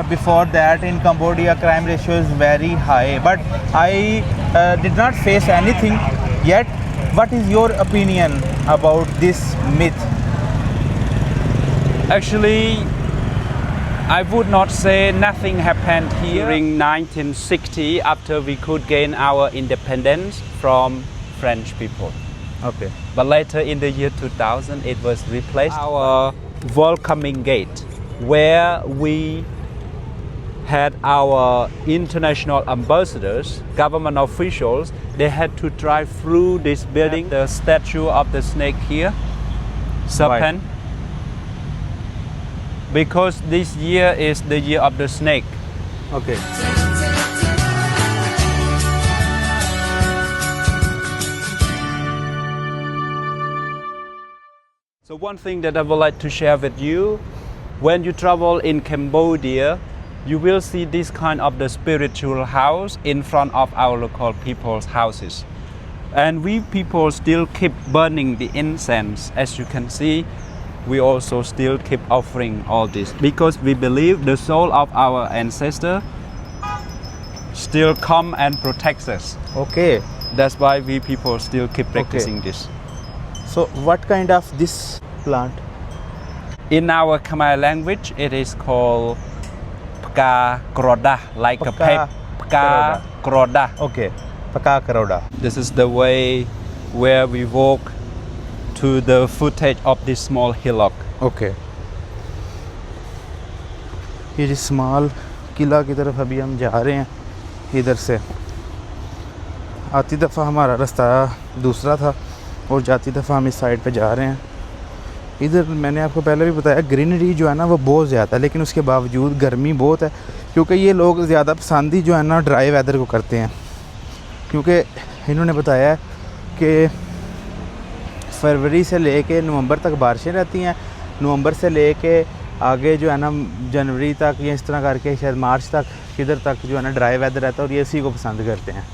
before that in Cambodia crime ratio is very high, but I did not face anything yet. What is your opinion about this myth? Actually, I would not say nothing happened here. During 1960, after we could gain our independence from French people. Okay. But later in the year 2000, it was replaced our welcoming gate, where we had our international ambassadors, government officials. They had to drive through this building, the statue of the snake here, serpent. Because this year is the year of the snake. Okay. So one thing that I would like to share with you, when you travel in Cambodia, you will see this kind of the spiritual house in front of our local people's houses. And we people still keep burning the incense. As you can see, we also still keep offering all this because we believe the soul of our ancestor still come and protects us. Okay. That's why we people still keep practicing this. So what kind of this plant? In our Khmer language, it is called Pka Kroda, like a Pka Pka Kroda. Okay. Pka Kroda. This is the way where we walk to the footage of this small hillock. Okay. ये जो small किला की तरफ अभी हम जा रहे हैं इधर से। आती दफ़ा हमारा रास्ता दूसरा था और जाती दफ़ा हम इस साइड पे जा रहे हैं। इधर मैंने आपको पहले भी बताया ग्रीनरी जो है ना वो बहुत ज़्यादा है, लेकिन उसके बावजूद गर्मी बहुत है क्योंकि ये लोग ज़्यादा पसंद ही जो है ना ड्राई वेदर को करते हैं। क्योंकि इन्होंने बताया कि फरवरी से लेके नवंबर तक बारिशें रहती हैं, नवंबर से लेके आगे जो है ना जनवरी तक या इस तरह करके शायद मार्च तक किधर तक जो है ना ड्राई वेदर रहता है और ये इसी को पसंद करते हैं।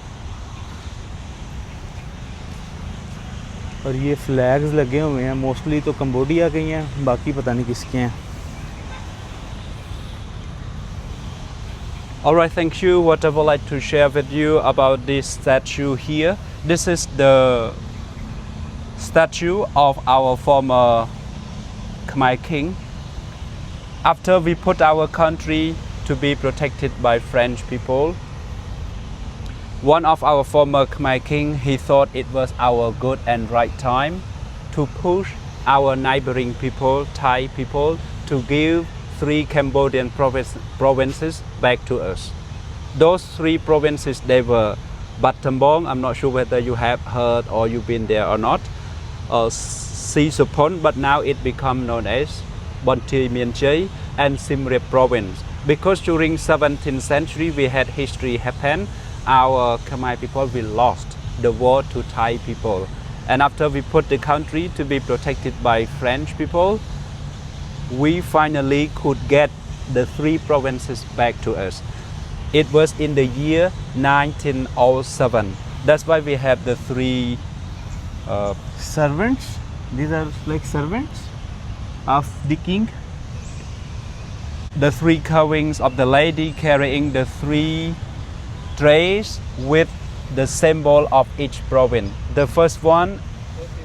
और ये फ्लैग्स लगे हुए हैं, मोस्टली तो कंबोडिया के ही हैं, बाकी पता नहीं किसके हैं। Alright, thank you. What I would like to share with you about this statue here. This is the statue of our former Khmer king. After we put our country to be protected by French people, one of our former Khmer king, he thought it was our good and right time to push our neighboring people, Thai people, to give 3 Cambodian provinces back to us. Those 3 provinces, they were Battambong, I'm not sure whether you have heard or you've been there or not, Sisupon, but now it become known as Bonti Mienchey and Siem Reap province. Because during 17th century we had history happen, our Khmer people, we lost the war to Thai people. And after we put the country to be protected by French people, we finally could get the 3 provinces back to us. It was in the year 1907. That's why we have the 3 servants. These are like servants of the king. The 3 carvings of the lady carrying the 3 trays with the symbol of each province. The first one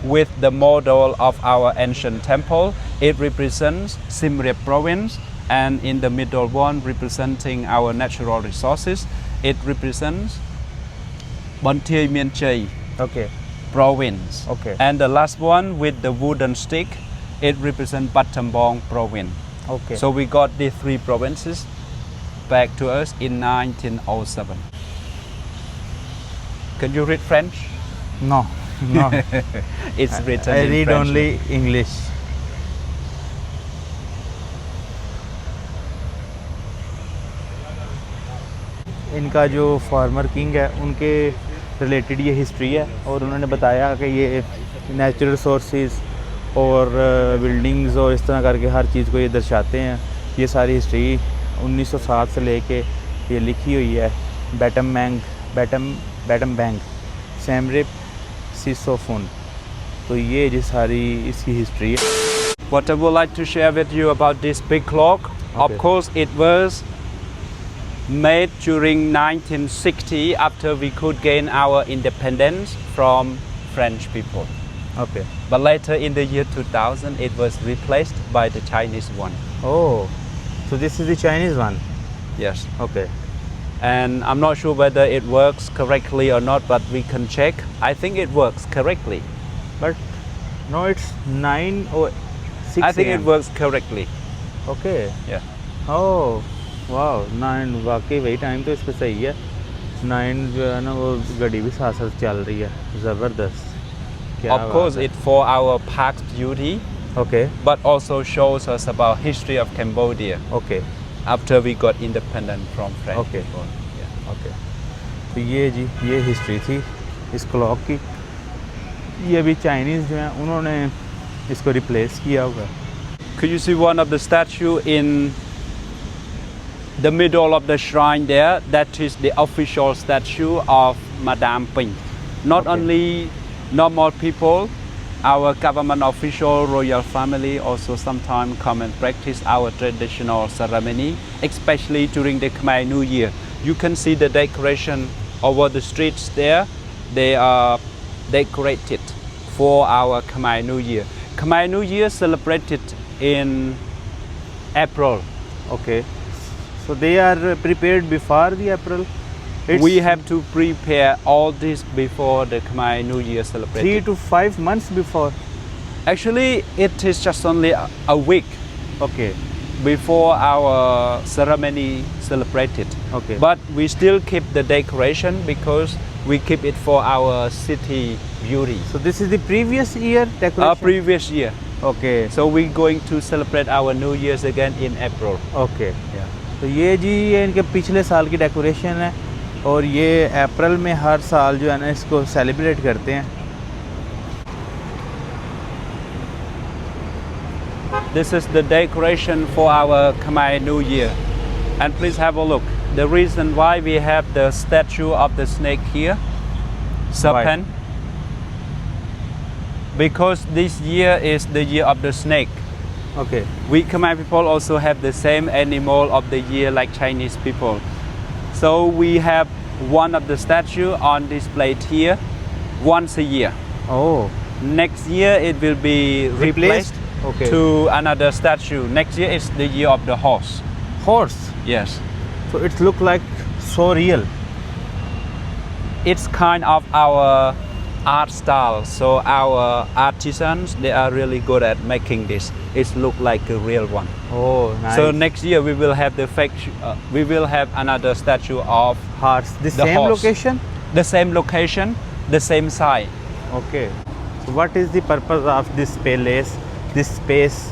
with the model of our ancient temple, it represents Siem Reap province, and in the middle one representing our natural resources, it represents Bonti Mienchey province. Okay. And the last one with the wooden stick, it represents Battambong province. Okay. So we got the 3 provinces back to us in 1907. Can you read French? No, no. It's written I in read French. only English. इनका जो farmer king है उनके related ये history है और उन्होंने बताया कि ये नेचुरल रिसोर्सेज और बिल्डिंग्स और इस तरह करके हर चीज़ को ये दर्शाते हैं। ये सारी हिस्ट्री 1907 से लेके ये लिखी हुई है। बैटम बैंक सिएम रिप सिसोफोन, तो ये जो सारी इसकी हिस्ट्री है। What I would like to share with you about this big clock, of course it was made during 1960 after we could gain our independence from French people. Okay. But later in the year 2000, it was replaced by the Chinese one. Oh, so this is the Chinese one. Yes. Okay. And I'm not sure whether it works correctly or not, but we can check. I think it works correctly. But no, it's 9 or 6 I think it AM. works correctly. Okay. Yeah. Oh, wow, 9 वाकई वही time तो इसका सही है. 9 जो है ना वो गाड़ी भी साथ साथ चल रही है. ज़बरदस्त. क्या Of course, बात है. it's for our park's beauty, Okay. but also shows us about history of Cambodia Okay. after we got independent from French Okay. people. Yeah. Okay. तो ये जी ये हिस्ट्री थी इस क्लॉक की. ये अभी चाइनीज़ जो हैं उन्होंने इसको रिप्लेस किया हुआ है. Could you see one of the statue in the middle of the shrine there? That is the official statue of Madame Pinh. Not Okay. only normal people, our government official, royal family also sometimes come and practice our traditional ceremony, especially during the Khmer New Year. You can see the decoration over the streets there. They are decorated for our Khmer New Year. Khmer New Year celebrated in April. Okay. So they are prepared before the April. We have to prepare all this before the Khmer New Year 3 celebration. to 5 months before. Actually, it is just only a week Okay. before our ceremony celebrated. Okay. But we still keep the decoration because we keep it for our city beauty. So this is the previous year decoration. Previous year. Okay. So we're going to celebrate our New Year's again in April. Okay. Yeah. तो ये जी ये इनके पिछले साल की decoration है और ये अप्रैल में हर साल जो है ना इसको सेलिब्रेट करते हैं. This is the decoration for our Khmer New Year. And please have a look. The reason why we have the statue of the snake here, serpent, because this year is the year of the snake. Okay. We Khmer people also have the same animal of the year like Chinese people. So we have one of the statue on this plate here once a year. Oh. Next year it will be replaced Okay. to another statue. Next year is the year of the horse. Horse. Yes. So it look like so real. It's kind of our art style. So our artisans, they are really good at making this. It look like a real one. Oh, nice. So next year we will have the we will have another statue of horse. The the same horse. location. the same location, the same site. Okay. So what is the purpose of this palace, this space?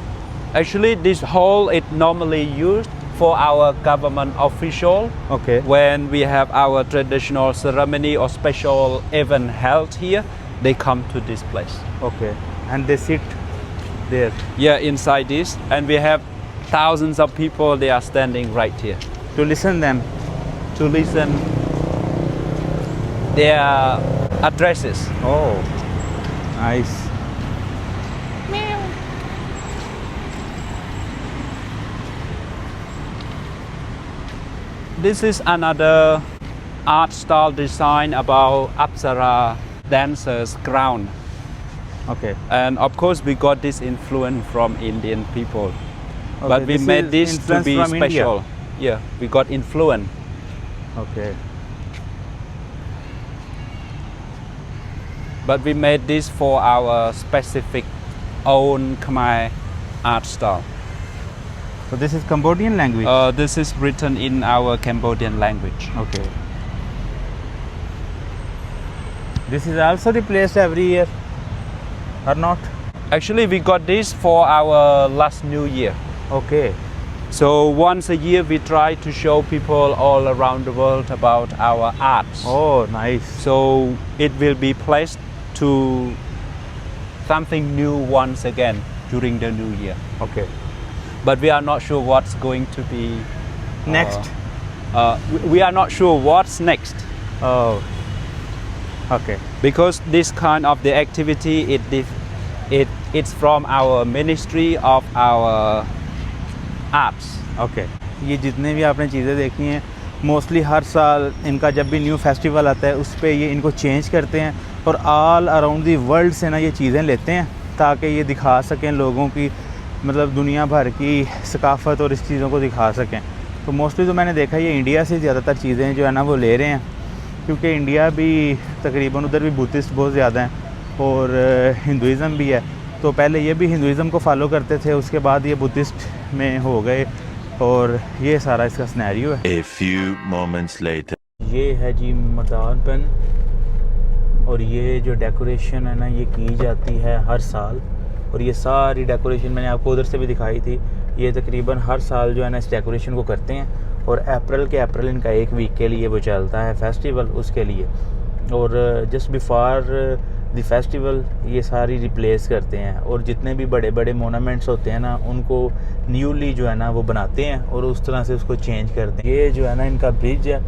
Actually, this hall is normally used for our government official. Okay. When we have our traditional ceremony or special event held here, they come to this place. Okay. And they sit there. Yeah, inside this, and we have thousands of people. They are standing right here To listen them. to listen their addresses. Oh. Nice. This is another art style design about Apsara dancers' crown. Okay. And of course, we got this influence from Indian people. Okay, But we this made is this to influence be from India. special. Yeah, we got influence. Okay. But we made this for our specific own Khmer art style. So this is Cambodian language. This is written in our Cambodian language. Okay. This is also replaced every year, or not? Actually, we got this for our last New Year. Okay. So once a year, we try to show people all around the world about our arts. Oh, nice. So it will be placed to something new once again during the New Year. Okay. But we are not sure what's going to be Next. we are not sure what's next Oh. Okay. because this kind of the activity it's from our ministry of our arts. Okay. ये जितने भी आपने चीज़ें देखी हैं mostly हर साल इनका जब भी न्यू फेस्टिवल आता है उस पर ये इनको चेंज करते हैं और ऑल अराउंड दी वर्ल्ड से ना ये चीज़ें लेते हैं ताकि ये दिखा सकें लोगों की, मतलब दुनिया भर की सकाफ़त और इस चीज़ों को दिखा सकें। तो मोस्टली तो मैंने देखा ये इंडिया से ज़्यादातर चीज़ें जो है ना वो ले रहे हैं, क्योंकि इंडिया भी तकरीबन उधर भी बुद्धिस्ट बहुत ज़्यादा हैं और हिंदुज़म भी है। तो पहले ये भी हिंदुज़म को फॉलो करते थे, उसके बाद ये बुद्धिस्ट में हो गए और ये सारा इसका सिनेरियो है। A few moments later. ये है जी मैदान पेन और ये जो डेकोरेशन है ना ये की जाती है हर साल, और ये सारी डेकोरेशन मैंने आपको उधर से भी दिखाई थी। ये तकरीबन हर साल जो है ना इस डेकोरेशन को करते हैं और अप्रैल इनका एक वीक के लिए वो चलता है फेस्टिवल उसके लिए, और जस्ट बिफोर द फेस्टिवल ये सारी रिप्लेस करते हैं और जितने भी बड़े बड़े मोनूमेंट्स होते हैं ना उनको न्यूली जो है ना वो बनाते हैं और उस तरह से उसको चेंज करते हैं। ये जो है ना इनका ब्रिज है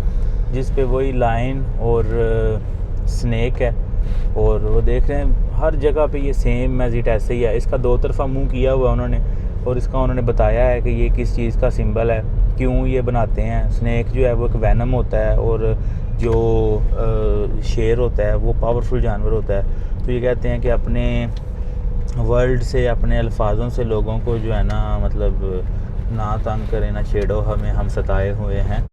जिस पे वही लाइन और स्नेक है, और वो देख रहे हैं हर जगह पे ये सेम एज इट ऐसे ही है। इसका दो तरफा मुंह किया हुआ उन्होंने और इसका उन्होंने बताया है कि ये किस चीज़ का सिंबल है, क्यों ये बनाते हैं। स्नेक जो है वो एक वैनम होता है और जो शेर होता है वो पावरफुल जानवर होता है। तो ये कहते हैं कि अपने वर्ल्ड से, अपने अल्फाजों से लोगों को जो है ना मतलब ना तंग करें, ना छेड़ो हमें, हम सताए हुए हैं।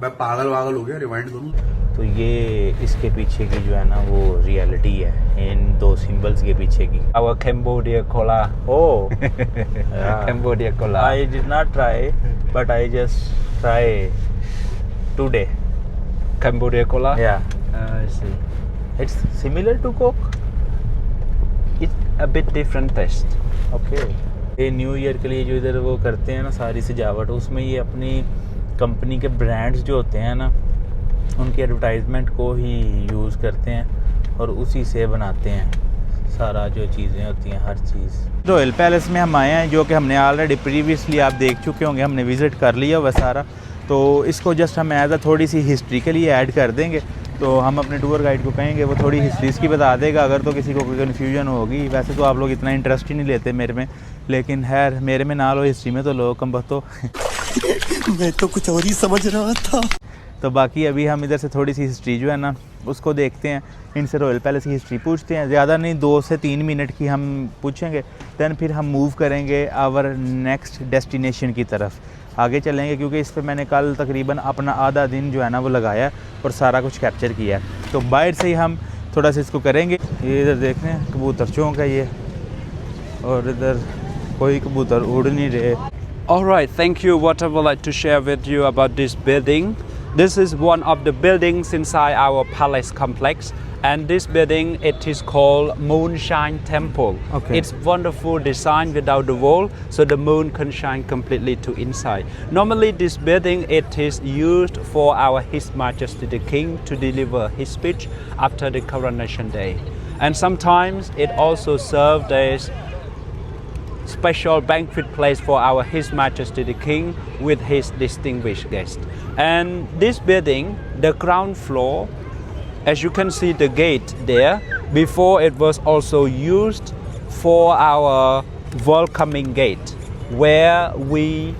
मैं पागल वागल हो गया, रिवाइंड करूँ। तो ये इसके पीछे की जो है ना वो रियलिटी है इन दो सिंबल्स के पीछे की। Our Cambodia cola. Oh, Cambodia cola. I did not try, but I just try today. Cambodia cola? Yeah, I see. it's similar to Coke. It's a bit different taste. Okay. ये new year के लिए जो इधर वो करते हैं ना सारी सजावट, उसमें ये अपनी कंपनी के ब्रांड्स जो होते हैं ना उनकी एडवर्टाइजमेंट को ही यूज़ करते हैं और उसी से बनाते हैं सारा जो चीज़ें होती हैं हर चीज़। रॉयल पैलेस में हम आए हैं जो कि हमने ऑलरेडी प्रीवियसली आप देख चुके होंगे, हमने विज़िट कर लिया हुआ सारा। तो इसको जस्ट हम एज अ थोड़ी सी हिस्ट्री के लिए ऐड कर देंगे। तो हम अपने टूर गाइड को कहेंगे वो थोड़ी हिस्ट्री इसकी बता देगा, अगर तो किसी को कोई कन्फ्यूजन होगी। वैसे तो आप लोग इतना इंटरेस्ट ही नहीं लेते मेरे में, लेकिन खैर मेरे में ना लो हिस्ट्री में तो लोग कम बतो मैं तो कुछ और ही समझ रहा था। तो बाकी अभी हम इधर से थोड़ी सी हिस्ट्री जो है ना उसको देखते हैं, इनसे रॉयल पैलेस की हिस्ट्री पूछते हैं। ज़्यादा नहीं 2 से 3 मिनट की हम पूछेंगे, दैन फिर हम मूव करेंगे आवर नेक्स्ट डेस्टिनेशन की तरफ आगे चलेंगे, क्योंकि इस पर मैंने कल तकरीबन अपना आधा दिन जो है ना वो लगाया और सारा कुछ कैप्चर किया है। तो बाहर से ही हम थोड़ा सा इसको करेंगे। ये इधर देख रहे हैं कबूतर चौंक है ये, और इधर कोई कबूतर उड़ नहीं रहे। Alright, thank you. What I would like to share with you about this building. This is one of the buildings inside our palace complex, and this building it is called Moonshine Temple. Okay. It's wonderful design without the wall, so the moon can shine completely to inside. Normally, this building it is used for our His Majesty the King to deliver his speech after the coronation day, and sometimes it also served as special banquet place for our His Majesty the King with his distinguished guests. And this building, the ground floor, as you can see the gate there, before it was also used for our welcoming gate, where we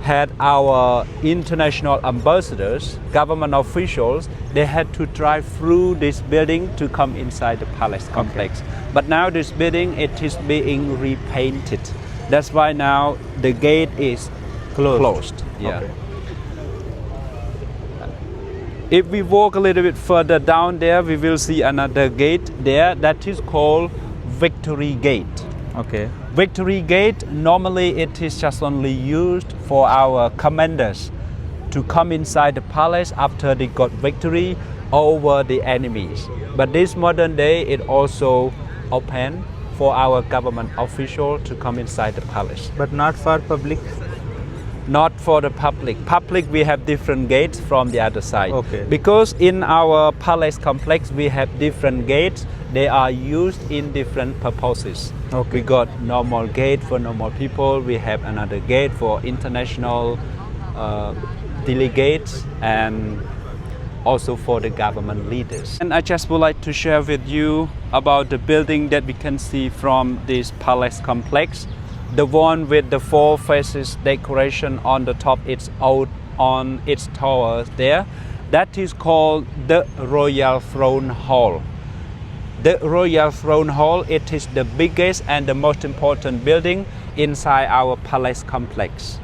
had our international ambassadors, government officials, they had to drive through this building to come inside the palace complex. But now this building, it is being repainted. That's why now the gate is closed. Yeah. Okay. If we walk a little bit further down there, we will see another gate there that is called Victory Gate. Okay. Victory Gate, normally it is just only used for our commanders to come inside the palace after they got victory over the enemies. But this modern day, it also open for our government official to come inside the palace. But not for public. Not for the public. Public, we have different gates from the other side. Okay. Because in our palace complex, we have different gates. They are used in different purposes. Okay. We got normal gate for normal people. We have another gate for international delegates and also for the government leaders. And I just would like to share with you about the building that we can see from this palace complex. The one with the four faces decoration on the top, it's out on its tower there. That is called the Royal Throne Hall. The Royal Throne Hall, it is the biggest and the most important building inside our palace complex.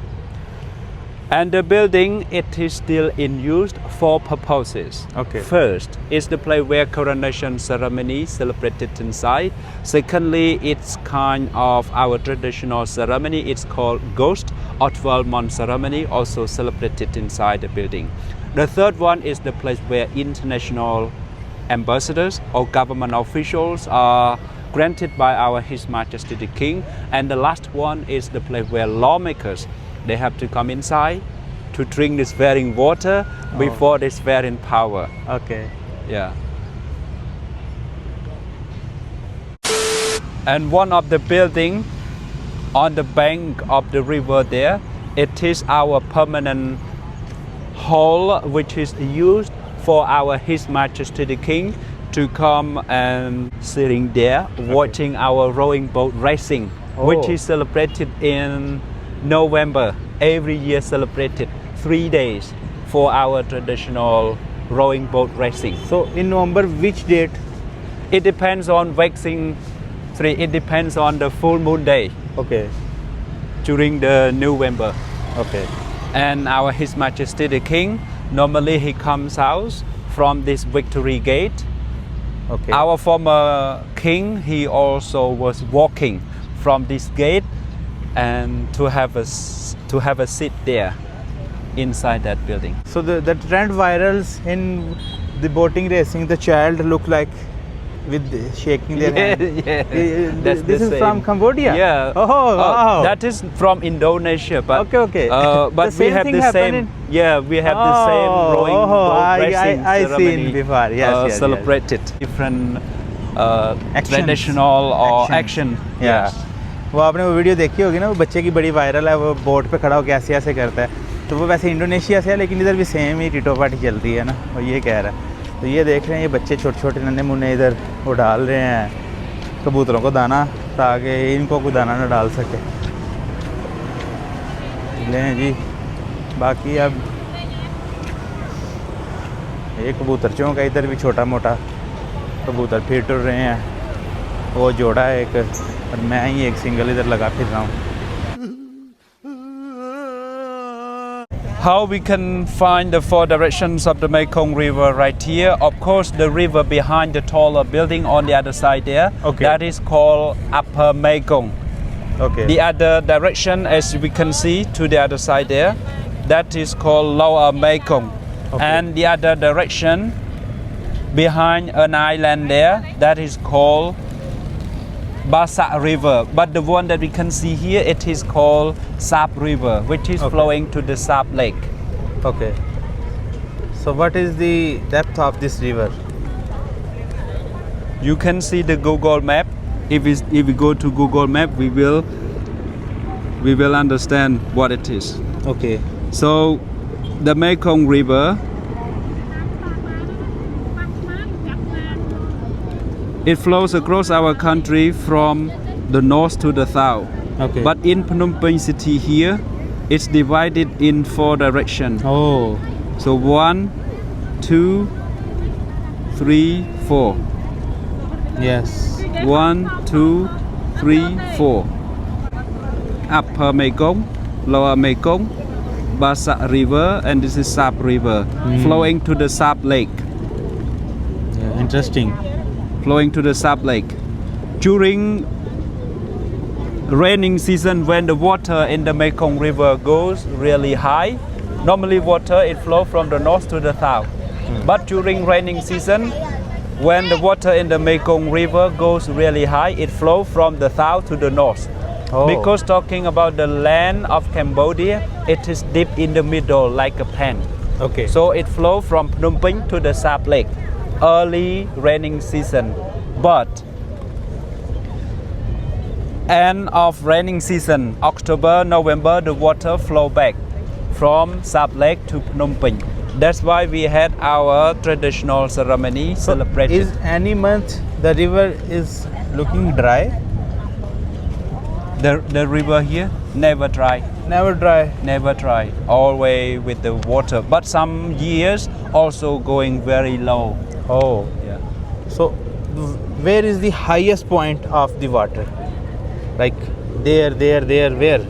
And the building, it is still in use for purposes. Okay. First, it's the place where coronation ceremony celebrated inside. Secondly, it's kind of our traditional ceremony. It's called Ghost or 12-month ceremony, also celebrated inside the building. The third one is the place where international ambassadors or government officials are granted by our His Majesty the King. And the last one is the place where lawmakers, they have to come inside to drink this swearing water before they swear in power. Okay. Yeah. And one of the building on the bank of the river there, it is our permanent hall, which is used for our His Majesty the King to come and sitting there watching our rowing boat racing, which is celebrated in November. Every year celebrated 3 days for our traditional rowing boat racing. So in November, which date? It depends on waxing 3. It depends on the full moon day Okay. during the November. Okay. And our His Majesty the King, normally he comes out from this Victory Gate. Okay. Our former king, he also was walking from this gate and to have a seat there inside that building. So the trend virals in the boating racing, the child look like with shaking their hand. Yeah, that's This the is same. from Cambodia. Yeah. Oh, wow. That is from Indonesia, but Okay. but The we same have thing the happened same. in- Yeah, we have the same rowing boat racing I ceremony. seen before. Yes, yes. Celebrated different Actions. traditional or action. Yeah. वो आपने वो video देखी होगी ना, वो बच्चे की बड़ी वायरल है, वो बोट पे खड़ा होकर ऐसे ऐसे करता है। तो वो वैसे इंडोनेशिया से है, लेकिन इधर भी सेम ही टिटो पाटी चलती है ना, और ये कह रहा है। तो ये देख रहे हैं, ये बच्चे छोटे छोटे नन्हे मुन्ने इधर वो डाल रहे हैं कबूतरों को दाना, ताकि इनको कोई दाना ना डाल सके। लें जी, बाकी अब ये कबूतरचों का इधर भी छोटा मोटा कबूतर फिर टुर रहे हैं। वो जोड़ा है एक, और मैं ही एक सिंगल इधर लगा फिर रहा हूँ। How we can find the 4 directions of the Mekong River right here? Of course, the river behind the taller building on the other side there. Okay. That is called Upper Mekong. Okay. The other direction, as we can see to the other side there, that is called Lower Mekong. Okay. And the other direction behind an island there, that is called Bassac River. But the one that we can see here, it is called Sap River, which is Okay. flowing to the Sap Lake. Okay. So what is the depth of this river? You can see the Google map. If we go to Google map, we will understand what it is. Okay. So the Mekong River, it flows across our country from the north to the south. Okay. But in Phnom Penh city here, it's divided in 4 directions. Oh. So 1, 2, 3, 4. Yes. 1, 2, 3, 4. Upper Mekong, Lower Mekong, Bassac River, and this is Sap River, flowing to the Sap Lake. Yeah, interesting. Flowing to the Sap Lake. During raining season, when the water in the Mekong River goes really high, normally water it flows from the north to the south. But during raining season, when the water in the Mekong River goes really high, it flows from the south to the north. Oh. Because talking about the land of Cambodia, it is deep in the middle like a pan. Okay. So it flows from Phnom Penh to the Sap Lake, early raining season. But end of raining season, October, November, the water flow back from Sap Lake to Phnom Penh. That's why we had our traditional ceremony celebrated. Is any month the river is looking dry? The river here never dry. Never dry. Never dry. Always with the water. But some years also going very low. Oh. Yeah. So, where is the highest point of the water? Like there, where?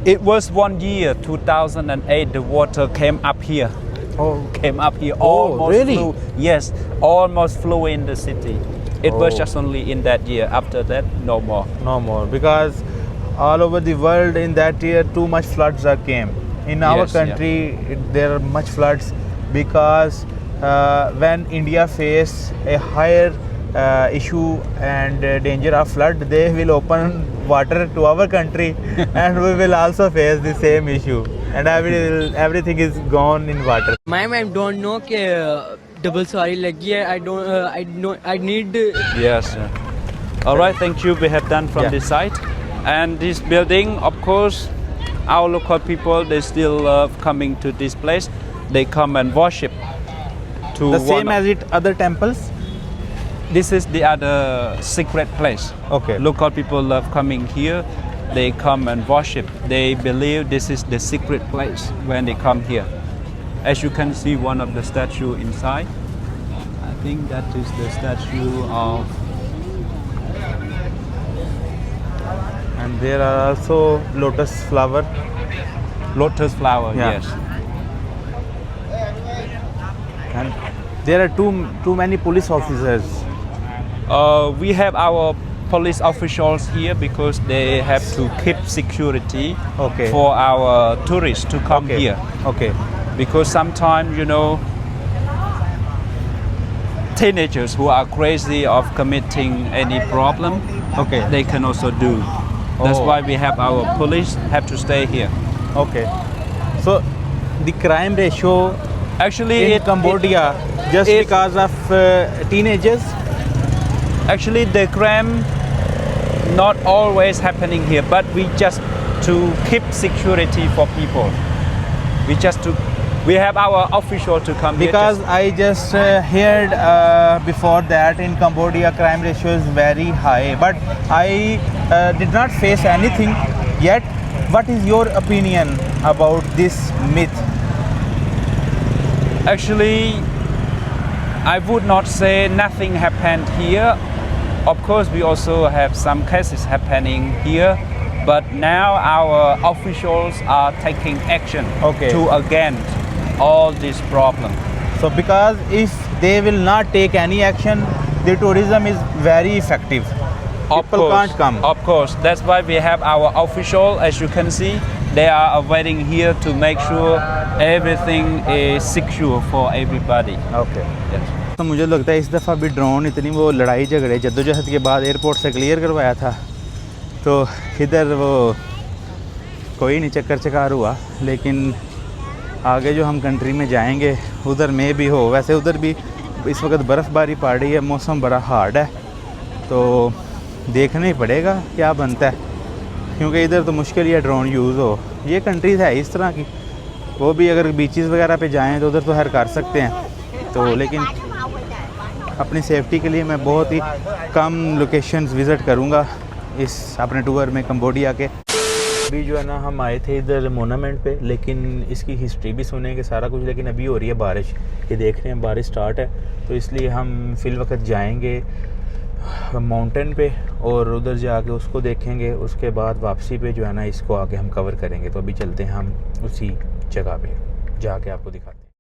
It was one year, 2008, the water came up here. Oh. Came up here. Oh, Almost really? flew. Yes, almost flew in the city. It was Oh. just only in that year. After that, no more. No more, because all over the world in that year too much floods are came. In our Yes, country there are much floods because when India face a higher issue and danger of flood, they will open water to our country and we will also face the same issue, and everything is gone in water. Ma'am, I don't know कि double sorry लगी है. I need. Yes. All right, thank you. We have done from Yeah. this side. And this building, of course, our local people, they still love coming to this place. They come and worship. To The same as it other temples? This is the other secret place. Okay. Local people love coming here. They come and worship. They believe this is the secret place when they come here. As you can see, one of the statue inside. I think that is the statue of. And there are also lotus flower. Lotus flower, Yeah. yes. And there are too many police officers. We have our police officials here because they have to keep security Okay. for our tourists to come Okay. here. Okay. Because sometimes, teenagers who are crazy of committing any problem, Okay. they can also do. That's Oh. why we have our police have to stay here. Okay. So the crime ratio Actually, in Cambodia just it- because of teenagers. Actually, the crime not always happening here, but we just to keep security for people. We have our official to come Because here. I just heard before that in Cambodia crime ratio is very high, but I did not face anything yet. What is your opinion about this myth? Actually, I would not say nothing happened here. Of course, we also have some cases happening here, but now our officials are taking action Okay. to against all this problem. So because if they will not take any action, the tourism is very effective. People can't come. Of course, that's why we have our official. As you can see, they are waiting here to make sure everything is secure for everybody. Okay. Yes. तो मुझे लगता है इस दफ़ा भी drone इतनी वो लड़ाई झगड़े जद्दोजहद के बाद एयरपोर्ट से क्लियर करवाया था, तो इधर वो कोई नहीं चक्कर चकार हुआ, लेकिन आगे जो हम कंट्री में जाएंगे उधर में भी हो। वैसे उधर भी इस वक्त बर्फ़बारी पड़ रही है, मौसम बड़ा हार्ड है, तो देखना ही पड़ेगा क्या बनता है, क्योंकि इधर तो मुश्किल ही है ड्रोन यूज़ हो। ये कंट्रीज़ है इस तरह की, वो भी अगर बीचेस वगैरह पे जाएं तो उधर तो हर कर सकते हैं, तो लेकिन अपनी सेफ्टी के लिए मैं बहुत ही कम लोकेशंस विज़िट करूँगा इस अपने टूर में कंबोडिया के। अभी जो है ना हम आए थे इधर मोनामेंट पे, लेकिन इसकी हिस्ट्री भी सुनेंगे सारा कुछ, लेकिन अभी हो रही है बारिश, ये देख रहे हैं बारिश स्टार्ट है, तो इसलिए हम फिल वक्त जाएंगे माउंटेन पे और उधर जाके उसको देखेंगे, उसके बाद वापसी पे जो है ना इसको आगे हम कवर करेंगे। तो अभी चलते हैं हम उसी जगह पे, जाके आपको दिखाते हैं।